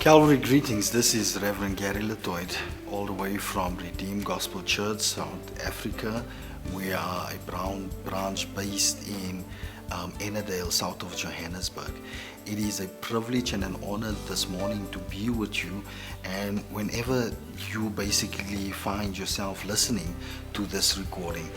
Calvary greetings. This is Reverend Garry Le Toit, all the way from Redeemed Gospel Church, South Africa. We are a branch based in Ennerdale, south of Johannesburg. It is a privilege and an honor this morning to be with you, and whenever you basically find yourself listening to this recording.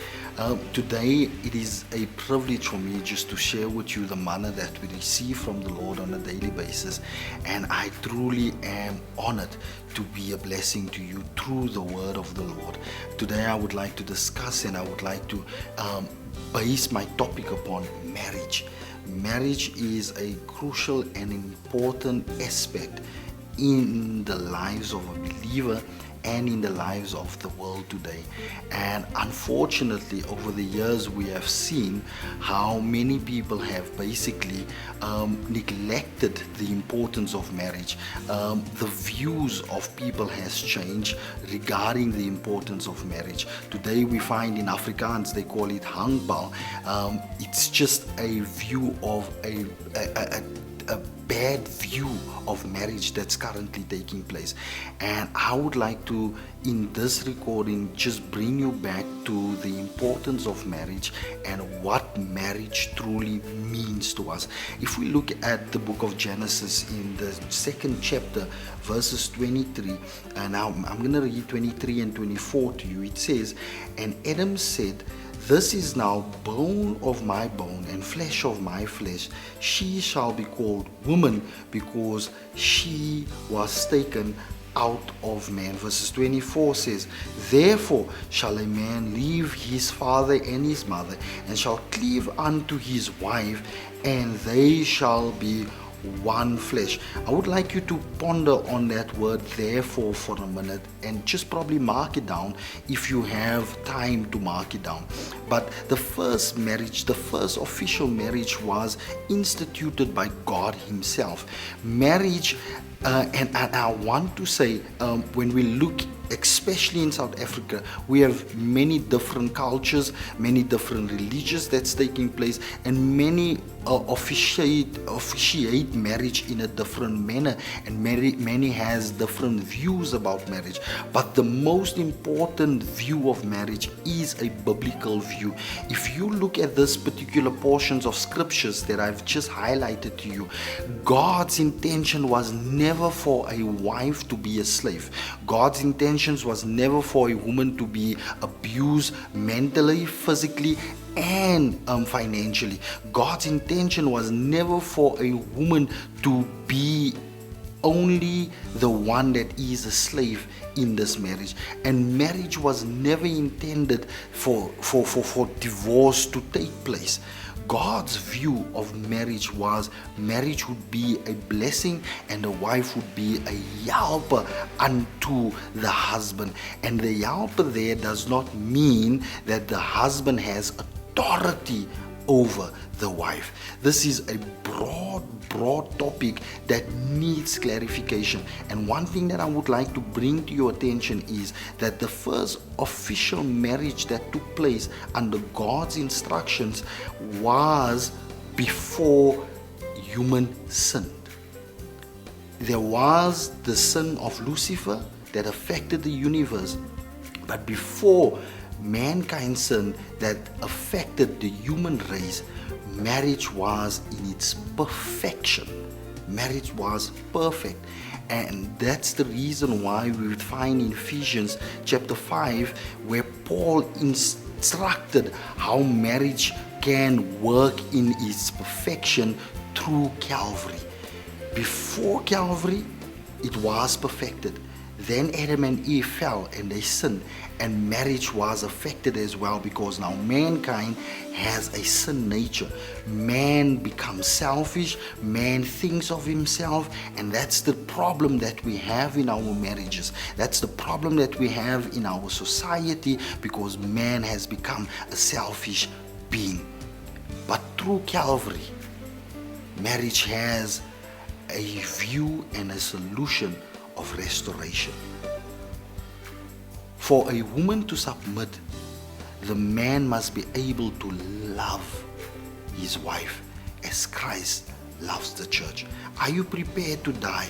Today it is a privilege for me just to share with you the manna that we receive from the Lord on a daily basis, and I truly am honored to be a blessing to you through the word of the Lord. Today I would like to discuss and I would like to base my topic upon marriage. Marriage is a crucial and important aspect in the lives of a believer and in the lives of the world today. And unfortunately, over the years, we have seen how many people have basically neglected the importance of marriage. The views of people has changed regarding the importance of marriage. Today we find in Afrikaans they call it hangbal. It's just a view of a bad view of marriage that's currently taking place. And I would like to, in this recording, just bring you back to the importance of marriage and what marriage truly means to us. If we look at the book of Genesis in the second chapter, verses 23, and now I'm going to read 23 and 24 to you. It says, "And Adam said, This is now bone of my bone and flesh of my flesh. She shall be called woman because she was taken out of man." Verses 24 says, "Therefore shall a man leave his father and his mother, and shall cleave unto his wife, and they shall be one flesh." I would like you to ponder on that word therefore for a minute and just probably mark it down if you have time to mark it down. But the first marriage, the first official marriage, was instituted by God himself. Marriage, and I want to say, when we look especially in South Africa, we have many different cultures, many different religions that's taking place, and many officiate marriage in a different manner, and many has different views about marriage. But the most important view of marriage is a biblical view. If you look at this particular portions of scriptures that I've just highlighted to you, God's intention was never for a wife to be a slave. God's intention was never for a woman to be abused mentally, physically, and financially. God's intention was never for a woman to be only the one that is a slave in this marriage. And marriage was never intended for divorce to take place. God's view of marriage was marriage would be a blessing and the wife would be a helper unto the husband. And the helper there does not mean that the husband has authority over the wife. This is a broad topic that needs clarification. And one thing that I would like to bring to your attention is that the first official marriage that took place under God's instructions was before human sinned. There was the sin of Lucifer that affected the universe, but before mankind sin that affected the human race, marriage was in its perfection. Marriage was perfect, and that's the reason why we would find in Ephesians chapter 5 where Paul instructed how marriage can work in its perfection through Calvary. Before Calvary, it was perfected. Then Adam and Eve fell and they sinned, and marriage was affected as well, because now mankind has a sin nature. Man becomes selfish, man thinks of himself, and that's the problem that we have in our marriages. That's the problem that we have in our society, because man has become a selfish being. But through Calvary, marriage has a view and a solution of restoration. For a woman to submit, the man must be able to love his wife as Christ loves the church. Are you prepared to die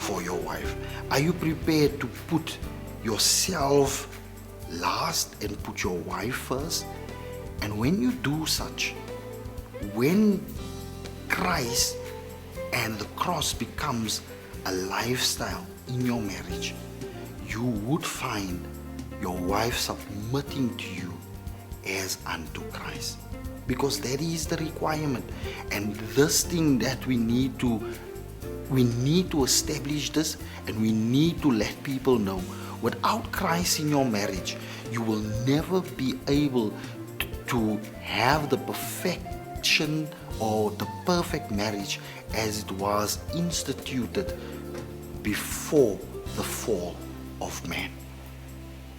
for your wife? Are you prepared to put yourself last and put your wife first? And when you do such, when Christ and the cross becomes a lifestyle in your marriage, you would find your wife submitting to you as unto Christ, because that is the requirement. And this thing that we need to establish this, and we need to let people know, without Christ in your marriage, you will never be able to have the perfection or the perfect marriage as it was instituted before the fall of man.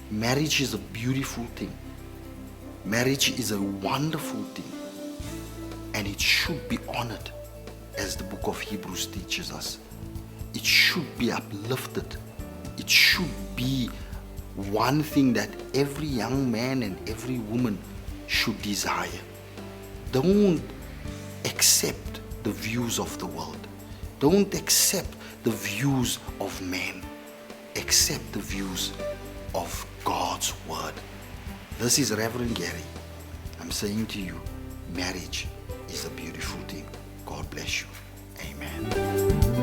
Marriage is a beautiful thing. Marriage is a wonderful thing, and it should be honored, as the book of Hebrews teaches us. It should be uplifted. It should be one thing that every young man and every woman should desire. Don't accept the views of the world. Don't accept the views of men. Accept the views of God's word. This is Reverend Garry. I'm saying to you, marriage is a beautiful thing. God bless you. Amen.